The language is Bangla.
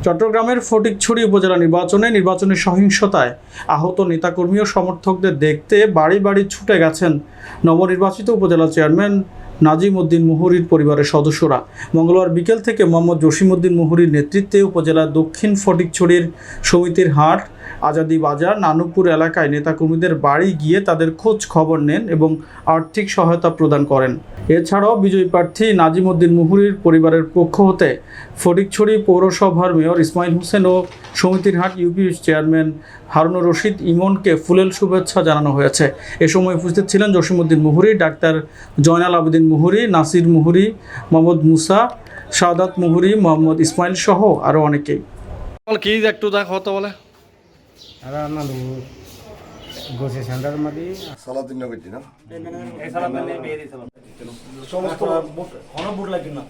চট্টগ্রামের ফটিকছড়ি উপজেলা নির্বাচনের সহিংসতায় আহত নেতাকর্মী ও সমর্থকদের দেখতে বাড়ি বাড়ি ছুটে গেছেন নবনির্বাচিত উপজেলা চেয়ারম্যান নাজিম উদ্দিন মুহুরীর পরিবারের সদস্যরা। মঙ্গলবার বিকেল থেকে মোহাম্মদ জসিম উদ্দিন মুহুরীর নেতৃত্বে উপজেলার দক্ষিণ ফটিকছড়ির সমিতির হাট, আজাদি বাজার, নানুপুর এলাকায় নেতাকর্মীদের বাড়ি গিয়ে তাদের খোঁজ খবর নেন এবং আর্থিক সহায়তা প্রদান করেন। এছাড়াও বিজয়ী প্রার্থী নাজিম উদ্দিন মুহুরীর পরিবারের পক্ষ হতে ফটিকছড়ি পৌরসভার মেয়র ইসমাইল হোসেন ও সমিতির হাট ইউপি চেয়ারম্যান হারুনুর রশিদ ইমনকে ফুলেল শুভেচ্ছা জানানো হয়েছে। এ সময় উপস্থিত ছিলেন জসিম উদ্দিন মুহুরী, ডাক্তার জয়নাল আবেদিন মুহুরী, নাসির মুহুরী, মোহাম্মদ মুসা, সাদাত মুহুরী, মোহাম্মদ ইসমাইল সহ আরও অনেকেই। কি একটু দেখ হতো বলে আর আমার গোসে সেন্টার মাদি সালাদিন নগরী না এই সালাদিন এই মেয়েরই সালাদিন সমস্ত অনবুট লাগেন না